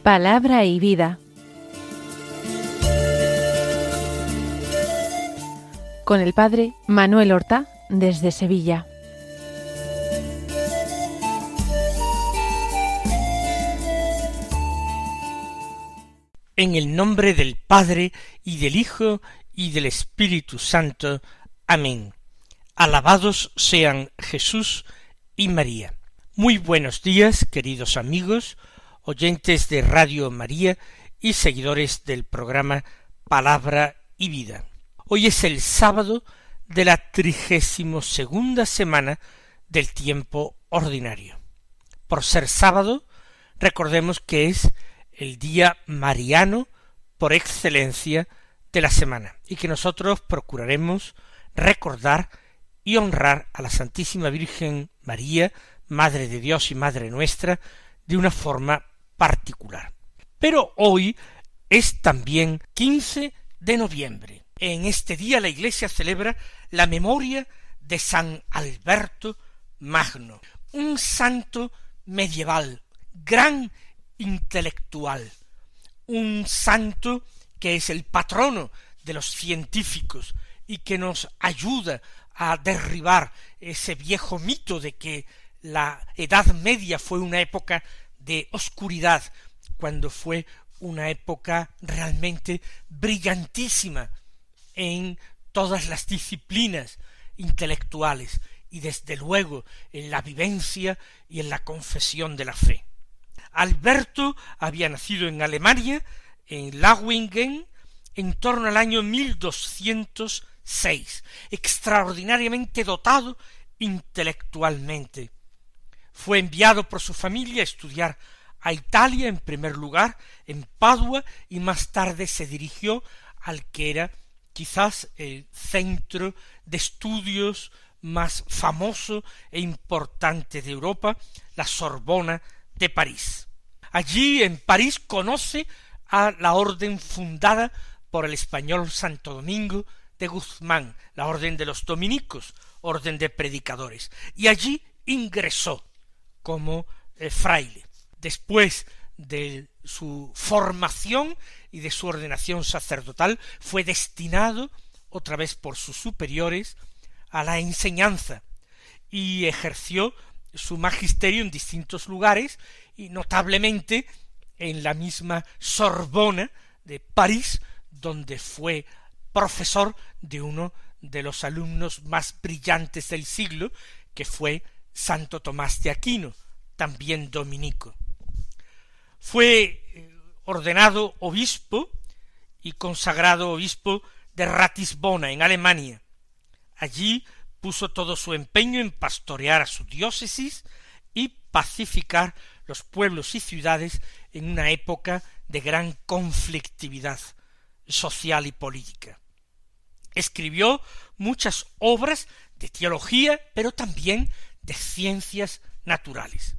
Palabra y vida. Con el padre Manuel Horta, desde Sevilla. En el nombre del Padre, y del Hijo, y del Espíritu Santo. Amén. Alabados sean Jesús y María. Muy buenos días, queridos amigos, oyentes de Radio María y seguidores del programa Palabra y Vida. Hoy es el sábado de la 32ª semana del tiempo ordinario. Por ser sábado, recordemos que es el día mariano por excelencia de la semana, y que nosotros procuraremos recordar y honrar a la Santísima Virgen María, Madre de Dios y Madre nuestra, de una forma particular. Pero hoy es también 15 de noviembre. En este día la Iglesia celebra la memoria de San Alberto Magno, un santo medieval, gran intelectual, un santo que es el patrono de los científicos y que nos ayuda a derribar ese viejo mito de que la Edad Media fue una época de oscuridad, cuando fue una época realmente brillantísima en todas las disciplinas intelectuales y desde luego en la vivencia y en la confesión de la fe. Alberto había nacido en Alemania, en Lauingen, en torno al año 1206, extraordinariamente dotado intelectualmente. Fue enviado por su familia a estudiar a Italia en primer lugar, en Padua, y más tarde se dirigió al que era quizás el centro de estudios más famoso e importante de Europa, la Sorbona de París. Allí en París conoce a la orden fundada por el español Santo Domingo de Guzmán, la orden de los dominicos, orden de predicadores, y allí ingresó como fraile. Después de su formación y de su ordenación sacerdotal, fue destinado, otra vez por sus superiores, a la enseñanza, y ejerció su magisterio en distintos lugares, y notablemente en la misma Sorbona de París, donde fue profesor de uno de los alumnos más brillantes del siglo, que fue Santo Tomás de Aquino, también dominico. Fue ordenado obispo y consagrado obispo de Ratisbona, en Alemania. Allí puso todo su empeño en pastorear a su diócesis y pacificar los pueblos y ciudades en una época de gran conflictividad social y política. Escribió muchas obras de teología, pero también de ciencias naturales.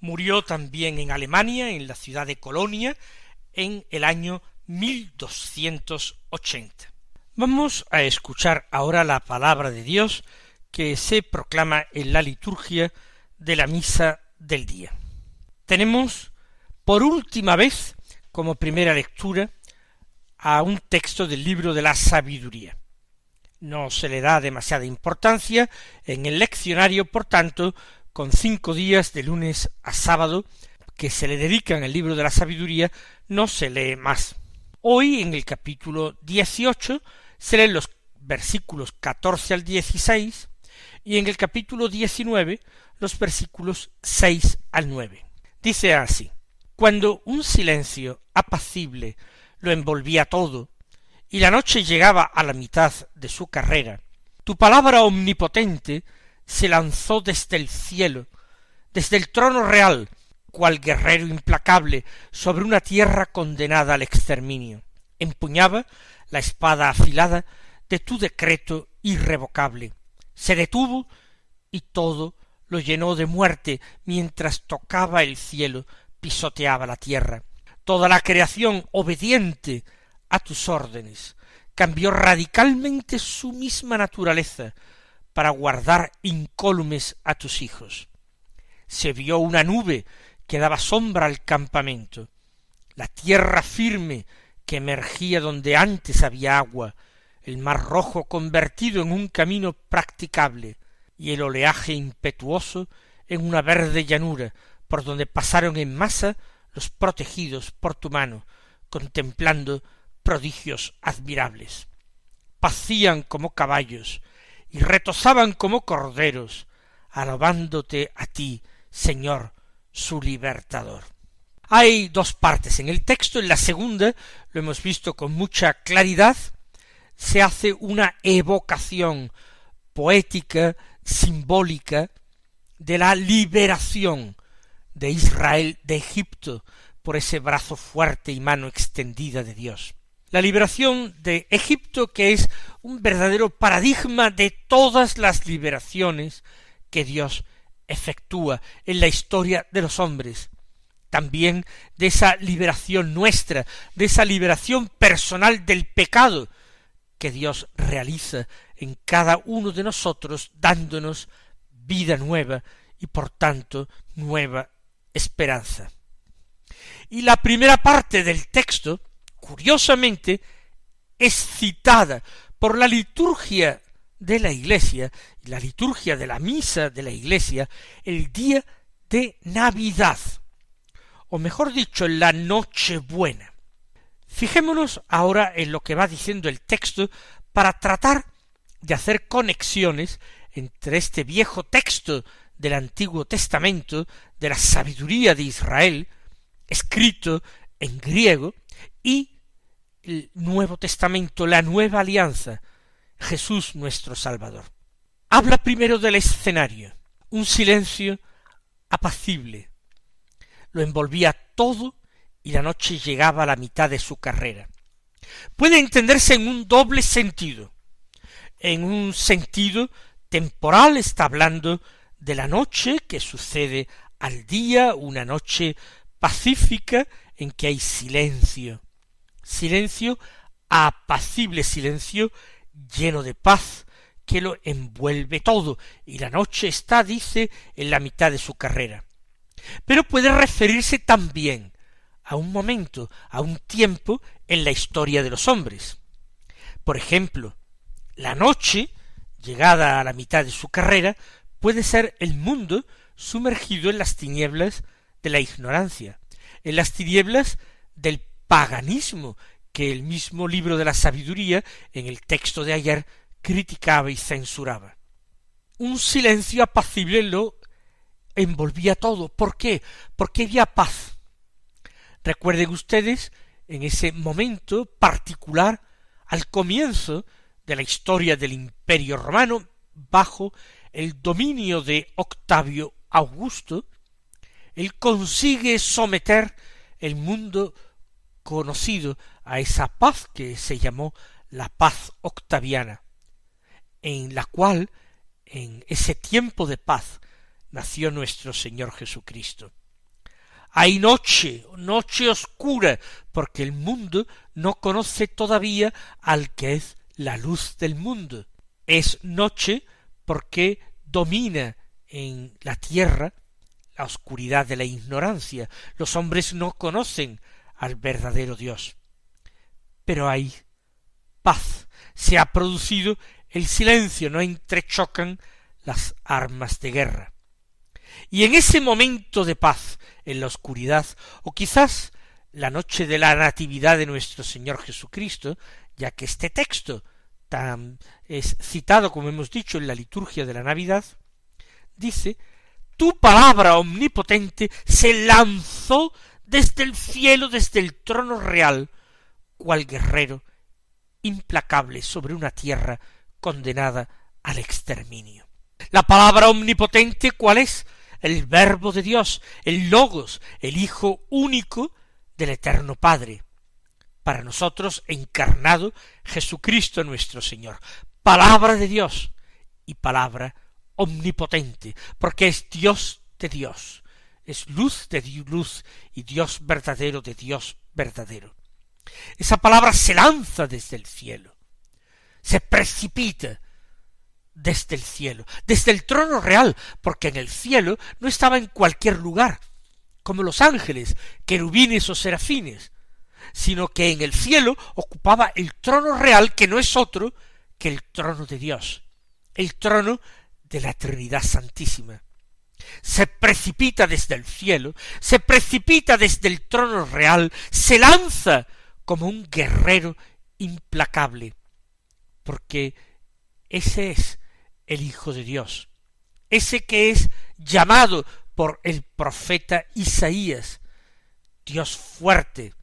Murió también en Alemania, en la ciudad de Colonia, en el año 1280. Vamos a escuchar ahora la palabra de Dios que se proclama en la liturgia de la misa del día. Tenemos por última vez como primera lectura a un texto del libro de la sabiduría. No se le da demasiada importancia en el leccionario, por tanto, con 5 días de lunes a sábado que se le dedican al libro de la sabiduría, no se lee más. Hoy, en el capítulo 18, se leen los versículos 14 al 16, y en el capítulo 19, los versículos 6 al 9. Dice así: cuando un silencio apacible lo envolvía todo, y la noche llegaba a la mitad de su carrera, tu palabra omnipotente se lanzó desde el cielo, desde el trono real, cual guerrero implacable sobre una tierra condenada al exterminio. Empuñaba la espada afilada de tu decreto irrevocable. Se detuvo y todo lo llenó de muerte mientras tocaba el cielo, pisoteaba la tierra. Toda la creación obediente a tus órdenes, cambió radicalmente su misma naturaleza para guardar incólumes a tus hijos. Se vio una nube que daba sombra al campamento, la tierra firme que emergía donde antes había agua, el mar rojo convertido en un camino practicable, y el oleaje impetuoso en una verde llanura, por donde pasaron en masa los protegidos por tu mano, contemplando prodigios admirables. Pacían como caballos y retozaban como corderos, alabándote a ti, Señor, su libertador. Hay dos partes en el texto. En la segunda, lo hemos visto con mucha claridad, se hace una evocación poética, simbólica, de la liberación de Israel de Egipto por ese brazo fuerte y mano extendida de Dios. La liberación de Egipto, que es un verdadero paradigma de todas las liberaciones que Dios efectúa en la historia de los hombres, también de esa liberación nuestra, de esa liberación personal del pecado que Dios realiza en cada uno de nosotros, dándonos vida nueva y por tanto nueva esperanza. Y la primera parte del texto, curiosamente, es citada por la liturgia de la Iglesia, la liturgia de la misa de la Iglesia, el día de Navidad, o mejor dicho, en la Nochebuena. Fijémonos ahora en lo que va diciendo el texto para tratar de hacer conexiones entre este viejo texto del Antiguo Testamento, de la sabiduría de Israel, escrito en griego, y el Nuevo Testamento, la Nueva Alianza, Jesús nuestro Salvador. Habla primero del escenario, un silencio apacible. Lo envolvía todo y la noche llegaba a la mitad de su carrera. Puede entenderse en un doble sentido. En un sentido temporal está hablando de la noche que sucede al día, una noche pacífica en que hay silencio, silencio apacible, silencio lleno de paz que lo envuelve todo, y la noche está, dice, en la mitad de su carrera. Pero puede referirse también a un momento, a un tiempo en la historia de los hombres. Por ejemplo, la noche, llegada a la mitad de su carrera, puede ser el mundo sumergido en las tinieblas de la ignorancia, en las tinieblas del paganismo, que el mismo libro de la sabiduría, en el texto de ayer, criticaba y censuraba. Un silencio apacible lo envolvía todo. ¿Por qué? Porque había paz. Recuerden ustedes, en ese momento particular, al comienzo de la historia del Imperio Romano, bajo el dominio de Octavio Augusto, él consigue someter el mundo conocido a esa paz que se llamó la paz octaviana, en la cual, en ese tiempo de paz, nació nuestro Señor Jesucristo. Hay noche oscura, porque el mundo no conoce todavía al que es la luz del mundo. Es noche porque domina en la tierra la oscuridad de la ignorancia. Los hombres no conocen al verdadero Dios. Pero hay paz. Se ha producido el silencio, no entrechocan las armas de guerra. Y en ese momento de paz, en la oscuridad, o quizás la noche de la natividad de nuestro Señor Jesucristo, ya que este texto es citado, como hemos dicho, en la liturgia de la Navidad, dice: tu palabra omnipotente se lanzó desde el cielo, desde el trono real, cual guerrero implacable sobre una tierra condenada al exterminio. La palabra omnipotente, ¿cuál es? El Verbo de Dios, el Logos, el Hijo único del Eterno Padre. Para nosotros encarnado, Jesucristo nuestro Señor. Palabra de Dios y palabra omnipotente, porque es Dios de Dios, es luz de luz y Dios verdadero de Dios verdadero. Esa palabra se lanza desde el cielo, se precipita desde el cielo, desde el trono real, porque en el cielo no estaba en cualquier lugar, como los ángeles, querubines o serafines, sino que en el cielo ocupaba el trono real, que no es otro que el trono de Dios, el trono de la Trinidad Santísima. Se precipita desde el cielo, se precipita desde el trono real, se lanza como un guerrero implacable, porque ese es el Hijo de Dios, ese que es llamado por el profeta Isaías, Dios fuerte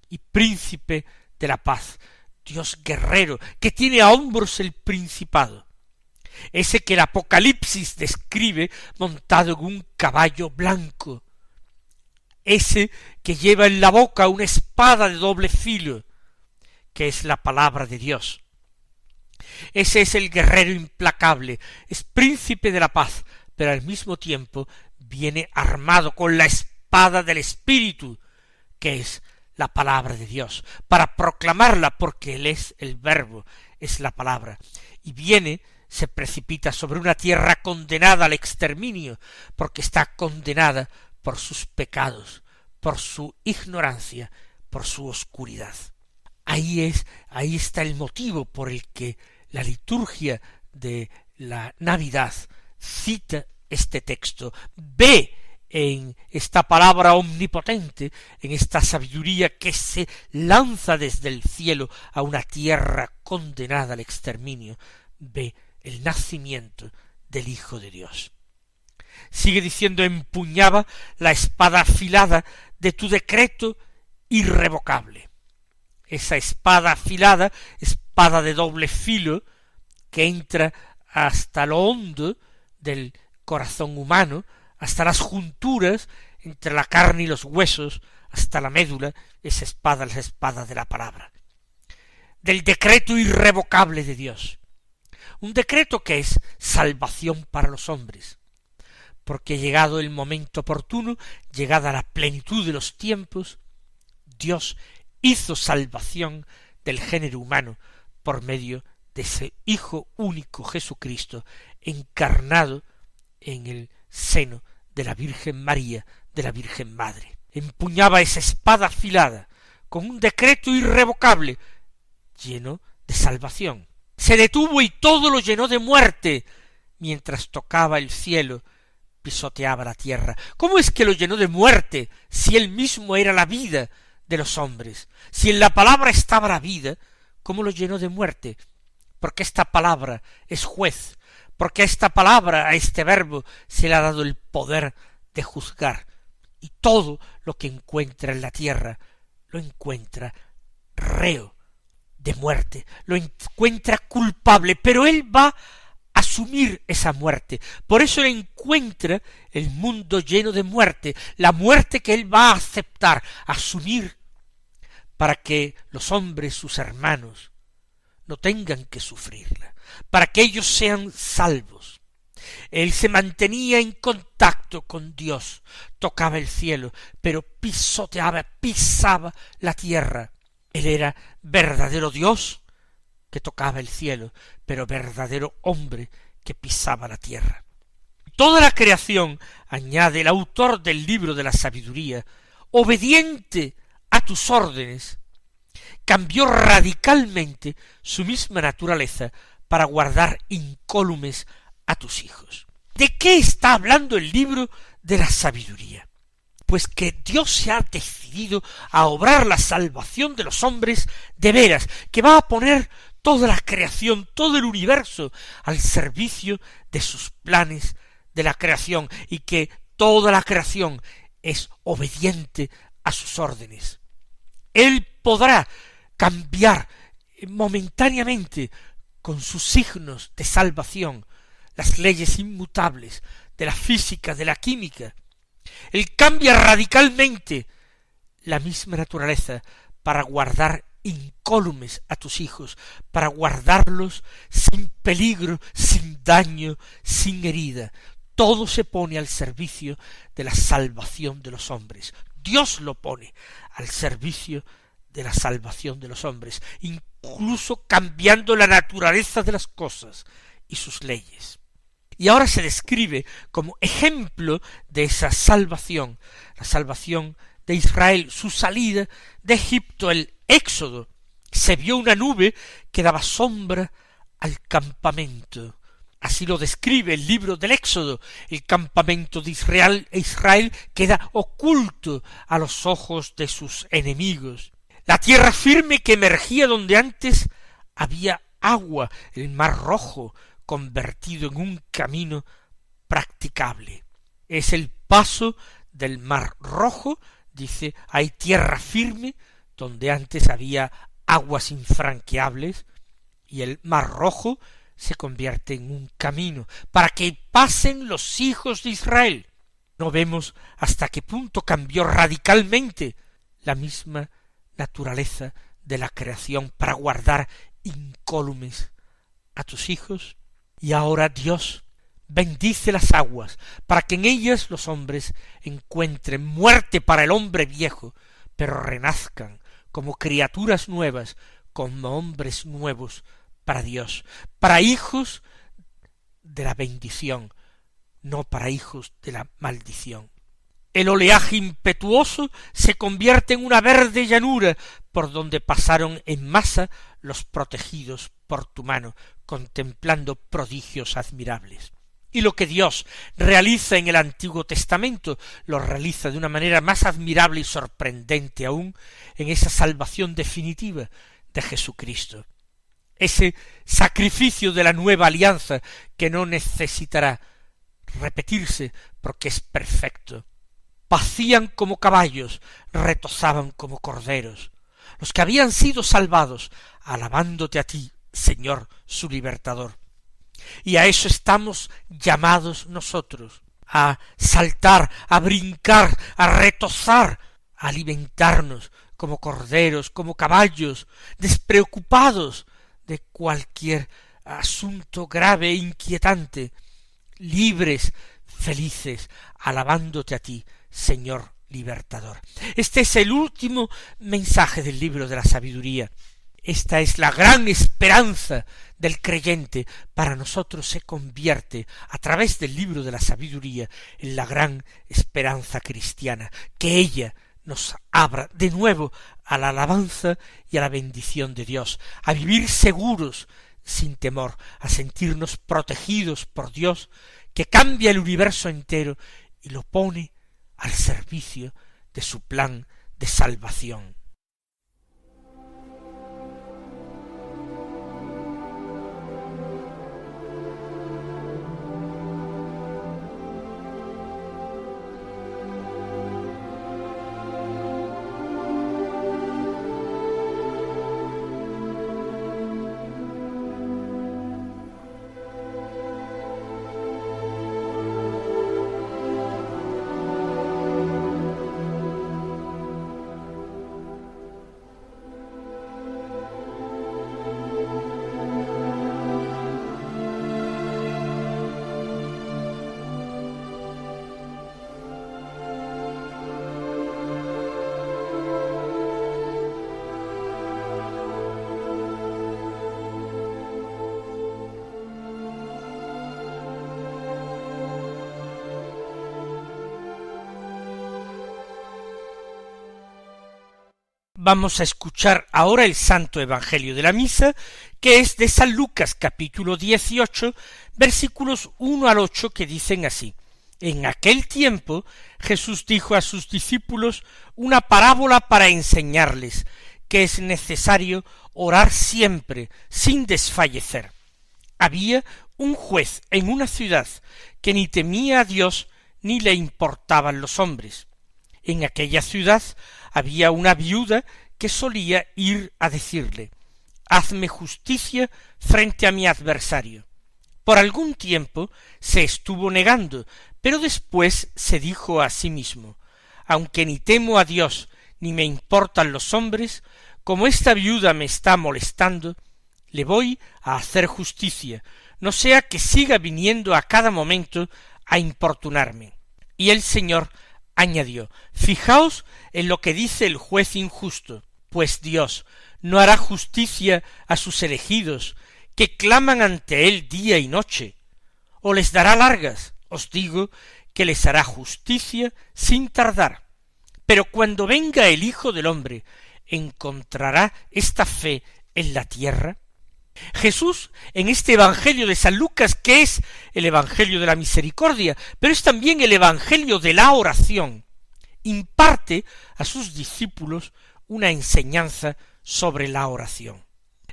y príncipe de la paz, Dios guerrero, que tiene a hombros el principado, ese que el Apocalipsis describe montado en un caballo blanco, ese que lleva en la boca una espada de doble filo, que es la palabra de Dios. Ese es el guerrero implacable, es príncipe de la paz, pero al mismo tiempo viene armado con la espada del Espíritu, que es la palabra de Dios, para proclamarla, porque Él es el Verbo, es la palabra, y viene, se precipita sobre una tierra condenada al exterminio, porque está condenada por sus pecados, por su ignorancia, por su oscuridad. Ahí está el motivo por el que la liturgia de la Navidad cita este texto, ve en esta palabra omnipotente, en esta sabiduría que se lanza desde el cielo a una tierra condenada al exterminio, ve el nacimiento del Hijo de Dios. Sigue diciendo: empuñaba la espada afilada de tu decreto irrevocable. Esa espada afilada, espada de doble filo, que entra hasta lo hondo del corazón humano, hasta las junturas, entre la carne y los huesos, hasta la médula, esa espada es la espada de la palabra, del decreto irrevocable de Dios. Un decreto que es salvación para los hombres, porque llegado el momento oportuno, llegada la plenitud de los tiempos, Dios hizo salvación del género humano por medio de ese Hijo único Jesucristo, encarnado en el seno de la Virgen María, de la Virgen Madre. Empuñaba esa espada afilada con un decreto irrevocable, lleno de salvación. Se detuvo y todo lo llenó de muerte, mientras tocaba el cielo, pisoteaba la tierra. ¿Cómo es que lo llenó de muerte, si él mismo era la vida de los hombres? Si en la palabra estaba la vida, ¿cómo lo llenó de muerte? Porque esta palabra es juez, porque a esta palabra, a este verbo, se le ha dado el poder de juzgar, y todo lo que encuentra en la tierra lo encuentra reo de muerte, lo encuentra culpable, pero él va a asumir esa muerte. Por eso él encuentra el mundo lleno de muerte, la muerte que él va a aceptar, asumir, para que los hombres, sus hermanos, no tengan que sufrirla, para que ellos sean salvos. Él se mantenía en contacto con Dios, tocaba el cielo, pero pisaba la tierra. Él era verdadero Dios que tocaba el cielo, pero verdadero hombre que pisaba la tierra. Toda la creación, añade el autor del libro de la sabiduría, obediente a tus órdenes, cambió radicalmente su misma naturaleza para guardar incólumes a tus hijos. ¿De qué está hablando el libro de la sabiduría? Pues que Dios se ha decidido a obrar la salvación de los hombres de veras, que va a poner toda la creación, todo el universo, al servicio de sus planes de la creación, y que toda la creación es obediente a sus órdenes. Él podrá cambiar momentáneamente con sus signos de salvación las leyes inmutables de la física, de la química. Él cambia radicalmente la misma naturaleza para guardar incólumes a tus hijos, para guardarlos sin peligro, sin daño, sin herida. Todo se pone al servicio de la salvación de los hombres. Dios lo pone al servicio de la salvación de los hombres, incluso cambiando la naturaleza de las cosas y sus leyes. Y ahora se describe como ejemplo de esa salvación, la salvación de Israel, su salida de Egipto, el éxodo. Se vio una nube que daba sombra al campamento. Así lo describe el libro del Éxodo. El campamento de Israel queda oculto a los ojos de sus enemigos. La tierra firme que emergía donde antes había agua, el mar Rojo, convertido en un camino practicable. Es el paso del mar Rojo, dice, hay tierra firme, donde antes había aguas infranqueables, y el mar Rojo se convierte en un camino para que pasen los hijos de Israel. No vemos hasta qué punto cambió radicalmente la misma naturaleza de la creación para guardar incólumes a tus hijos. Y ahora Dios bendice las aguas para que en ellas los hombres encuentren muerte para el hombre viejo, pero renazcan como criaturas nuevas, como hombres nuevos para Dios, para hijos de la bendición, no para hijos de la maldición. El oleaje impetuoso se convierte en una verde llanura por donde pasaron en masa los protegidos por tu mano, contemplando prodigios admirables. Y lo que Dios realiza en el Antiguo Testamento lo realiza de una manera más admirable y sorprendente aún en esa salvación definitiva de Jesucristo. Ese sacrificio de la nueva alianza que no necesitará repetirse porque es perfecto. Pacían como caballos, retozaban como corderos, los que habían sido salvados, alabándote a ti, Señor, su libertador. Y a eso estamos llamados nosotros, a saltar, a brincar, a retozar, a alimentarnos como corderos, como caballos, despreocupados de cualquier asunto grave e inquietante, libres, felices, alabándote a ti, Señor libertador. Este es el último mensaje del libro de la sabiduría. Esta es la gran esperanza del creyente. Para nosotros se convierte, a través del libro de la sabiduría, en la gran esperanza cristiana, que ella nos abra de nuevo a la alabanza y a la bendición de Dios, a vivir seguros, sin temor, a sentirnos protegidos por Dios, que cambia el universo entero y lo pone al servicio de su plan de salvación. Vamos a escuchar ahora el Santo Evangelio de la Misa, que es de San Lucas, capítulo 18, versículos 1 al 8, que dicen así: En aquel tiempo Jesús dijo a sus discípulos una parábola para enseñarles que es necesario orar siempre, sin desfallecer. Había un juez en una ciudad que ni temía a Dios ni le importaban los hombres. En aquella ciudad había una viuda que solía ir a decirle: hazme justicia frente a mi adversario. Por algún tiempo se estuvo negando, pero después se dijo a sí mismo: aunque ni temo a Dios ni me importan los hombres, como esta viuda me está molestando, le voy a hacer justicia, no sea que siga viniendo a cada momento a importunarme. Y el Señor añadió: fijaos en lo que dice el juez injusto. Pues Dios no hará justicia a sus elegidos, que claman ante él día y noche, o les dará largas. Os digo que les hará justicia sin tardar. Pero cuando venga el Hijo del Hombre, ¿encontrará esta fe en la tierra? Jesús, en este Evangelio de San Lucas, que es el Evangelio de la misericordia, pero es también el Evangelio de la oración, imparte a sus discípulos una enseñanza sobre la oración.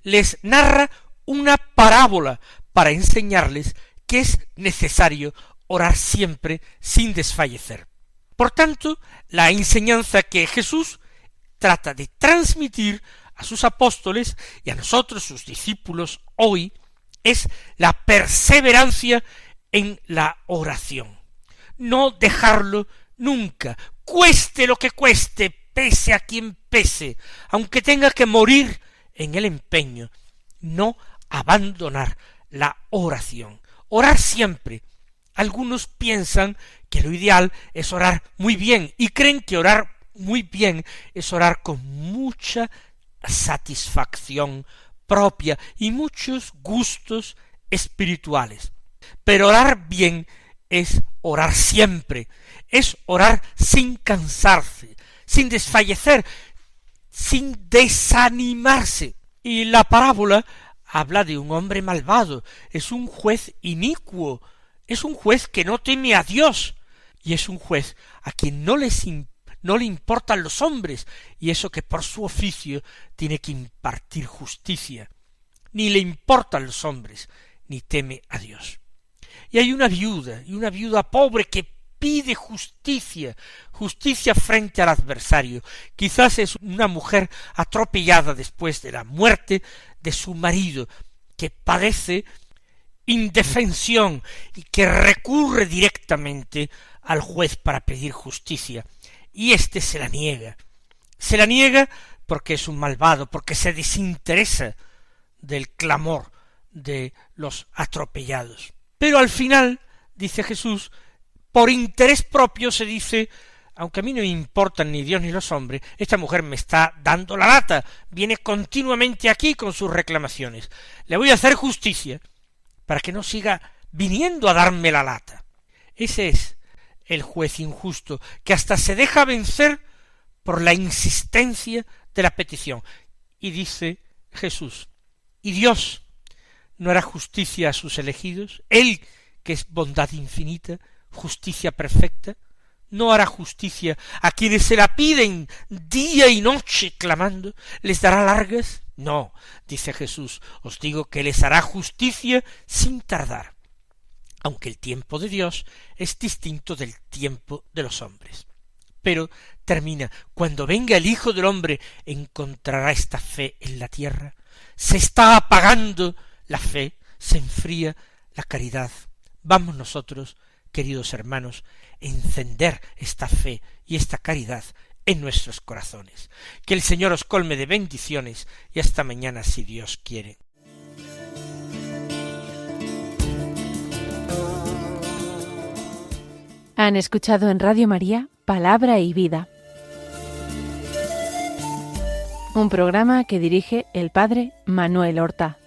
Les narra una parábola para enseñarles que es necesario orar siempre sin desfallecer. Por tanto, la enseñanza que Jesús trata de transmitir a sus apóstoles y a nosotros, sus discípulos, hoy, es la perseverancia en la oración. No dejarlo nunca, cueste lo que cueste, pese a quien pese, aunque tenga que morir en el empeño, no abandonar la oración. Orar siempre. Algunos piensan que lo ideal es orar muy bien y creen que orar muy bien es orar con mucha satisfacción propia y muchos gustos espirituales. Pero orar bien es orar siempre, es orar sin cansarse, sin desfallecer, sin desanimarse. Y la parábola habla de un hombre malvado, es un juez inicuo, es un juez que no teme a Dios, y es un juez a quien no le importan los hombres, y eso que por su oficio tiene que impartir justicia. Ni le importan los hombres, ni teme a Dios. Y hay una viuda pobre que pide justicia frente al adversario. Quizás es una mujer atropellada después de la muerte de su marido, que padece indefensión y que recurre directamente al juez para pedir justicia. Y éste se la niega. Se la niega porque es un malvado, porque se desinteresa del clamor de los atropellados. Pero al final, dice Jesús, por interés propio se dice, aunque a mí no me importan ni Dios ni los hombres, esta mujer me está dando la lata, viene continuamente aquí con sus reclamaciones. Le voy a hacer justicia para que no siga viniendo a darme la lata. Ese es el juez injusto, que hasta se deja vencer por la insistencia de la petición. Y dice Jesús, ¿y Dios no hará justicia a sus elegidos? Él, que es bondad infinita, justicia perfecta, ¿no hará justicia a quienes se la piden día y noche clamando? ¿Les dará largas? No, dice Jesús, os digo que les hará justicia sin tardar, aunque el tiempo de Dios es distinto del tiempo de los hombres. Pero termina, cuando venga el Hijo del Hombre, ¿encontrará esta fe en la tierra? Se está apagando la fe, se enfría la caridad. Vamos nosotros, queridos hermanos, a encender esta fe y esta caridad en nuestros corazones. Que el Señor os colme de bendiciones y hasta mañana si Dios quiere. Han escuchado en Radio María Palabra y Vida, un programa que dirige el Padre Manuel Horta.